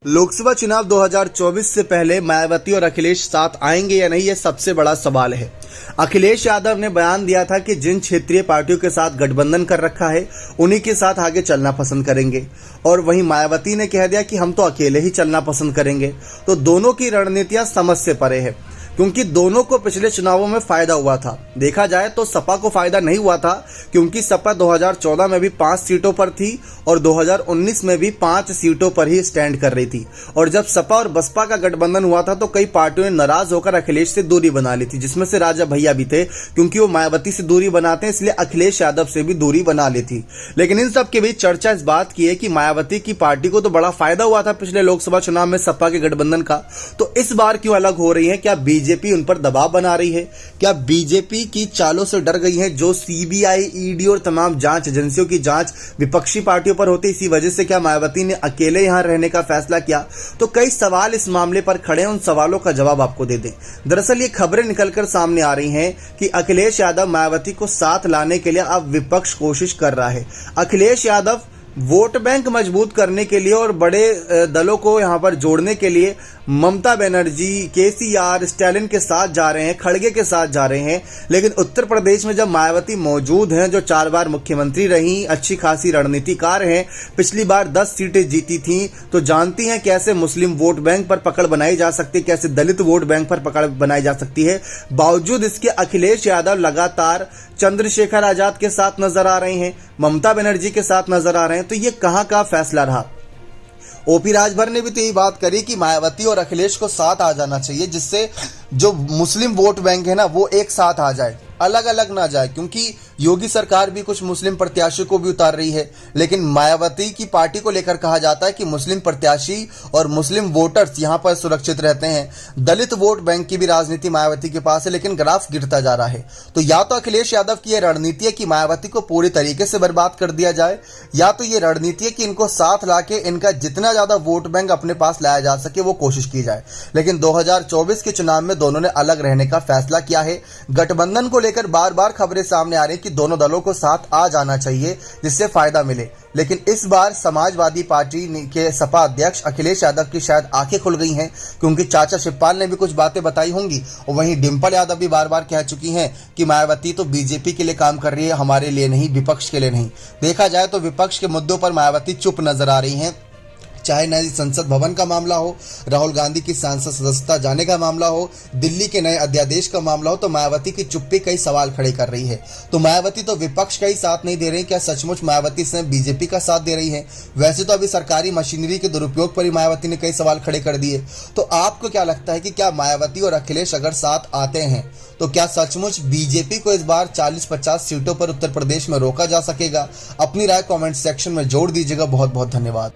लोकसभा चुनाव 2024 से पहले मायावती और अखिलेश साथ आएंगे या नहीं, यह सबसे बड़ा सवाल है। अखिलेश यादव ने बयान दिया था कि जिन क्षेत्रीय पार्टियों के साथ गठबंधन कर रखा है उन्हीं के साथ आगे चलना पसंद करेंगे, और वहीं मायावती ने कह दिया कि हम तो अकेले ही चलना पसंद करेंगे। तो दोनों की रणनीतियां समझ से परे है, क्योंकि दोनों को पिछले चुनावों में फायदा हुआ था। देखा जाए तो सपा को फायदा नहीं हुआ था, क्योंकि सपा 2014 में भी 5 सीटों पर थी और 2019 में भी 5 सीटों पर ही स्टैंड कर रही थी। और जब सपा और बसपा का गठबंधन हुआ था तो कई पार्टियों ने नाराज होकर अखिलेश से दूरी बना ली थी, जिसमें से राजा भैया भी थे, क्योंकि वो मायावती से दूरी बनाते हैं, इसलिए अखिलेश यादव से भी दूरी बना ली थी। लेकिन इन सब के बीच चर्चा इस बात की है कि मायावती की पार्टी को तो बड़ा फायदा हुआ था पिछले लोकसभा चुनाव में सपा के गठबंधन का, तो इस बार क्यों अलग हो रही है? क्या बीजेपी उन पर दबाव बना रही है? क्या बीजेपी की चालों से डर गई है? जो सीबीआई, ईडी और तमाम जांच एजेंसियों की जांच विपक्षी पार्टियों पर होती, इसी वजह से क्या मायावती ने अकेले यहां रहने का फैसला किया? तो कई सवाल इस मामले पर खड़े हैं, उन सवालों का जवाब आपको दे दें। दरअसल ये खबरें निकलकर सामने आ रही हैं कि अखिलेश यादव मायावती को साथ लाने के लिए अब विपक्ष कोशिश कर रहा है। अखिलेश यादव वोट बैंक मजबूत करने के लिए और बड़े दलों को यहां पर जोड़ने के लिए ममता बनर्जी, केसीआर, स्टालिन के साथ जा रहे हैं, खड़गे के साथ जा रहे हैं। लेकिन उत्तर प्रदेश में जब मायावती मौजूद हैं, जो 4 बार मुख्यमंत्री रही, अच्छी खासी रणनीतिकार हैं, पिछली बार 10 सीटें जीती थीं, तो जानती हैं कैसे मुस्लिम वोट बैंक पर पकड़ बनाई जा सकती है, कैसे दलित वोट बैंक पर पकड़ बनाई जा सकती है। बावजूद इसके अखिलेश यादव लगातार चंद्रशेखर आजाद के साथ नजर आ रहे हैं, ममता बनर्जी के साथ नजर आ रहे हैं। तो ये कहां का फैसला रहा? ओपी राजभर ने भी तो यही बात करी कि मायावती और अखिलेश को साथ आ जाना चाहिए, जिससे जो मुस्लिम वोट बैंक है ना वो एक साथ आ जाए, अलग अलग ना जाए, क्योंकि योगी सरकार भी कुछ मुस्लिम प्रत्याशी को भी उतार रही है। लेकिन मायावती की पार्टी को लेकर कहा जाता है कि मुस्लिम प्रत्याशी और मुस्लिम वोटर्स यहां पर सुरक्षित रहते हैं। दलित वोट बैंक की भी राजनीति मायावती के पास है, लेकिन ग्राफ गिरता जा रहा है। तो या तो अखिलेश यादव की यह रणनीति है कि मायावती को पूरी तरीके से बर्बाद कर दिया जाए, या तो ये रणनीति है कि इनको साथ लाके इनका जितना ज्यादा वोट बैंक अपने पास लाया जा सके वो कोशिश की जाए। लेकिन 2024 के चुनाव में दोनों ने अलग रहने का फैसला किया है। गठबंधन को लेकर बार बार खबरें सामने आ रही है कि दोनों दलों को साथ आ जाना चाहिए, जिससे फायदा मिले। लेकिन इस बार समाजवादी पार्टी के सपा अध्यक्ष अखिलेश यादव की शायद आंखें खुल गई हैं, क्योंकि चाचा शिवपाल ने भी कुछ बातें बताई होंगी, और वहीं डिंपल यादव भी बार बार कह चुकी हैं कि मायावती तो बीजेपी के लिए काम कर रही है, हमारे लिए नहीं, विपक्ष के लिए नहीं। देखा जाए तो विपक्ष के मुद्दों पर मायावती चुप नजर आ रही हैं, चाहे नए संसद भवन का मामला हो, राहुल गांधी की सांसद सदस्यता जाने का मामला हो, दिल्ली के नए अध्यादेश का मामला हो, तो मायावती की चुप्पी कई सवाल खड़े कर रही है। तो मायावती तो विपक्ष का ही साथ नहीं दे रही, क्या सचमुच मायावती से बीजेपी का साथ दे रही है? वैसे तो अभी सरकारी मशीनरी के दुरुपयोग पर ही मायावती ने कई सवाल खड़े कर दिए। तो आपको क्या लगता है कि क्या मायावती और अखिलेश अगर साथ आते हैं तो क्या सचमुच बीजेपी को इस बार 40-50 सीटों पर उत्तर प्रदेश में रोका जा सकेगा? अपनी राय कमेंट सेक्शन में जोड़ दीजिएगा। बहुत बहुत धन्यवाद।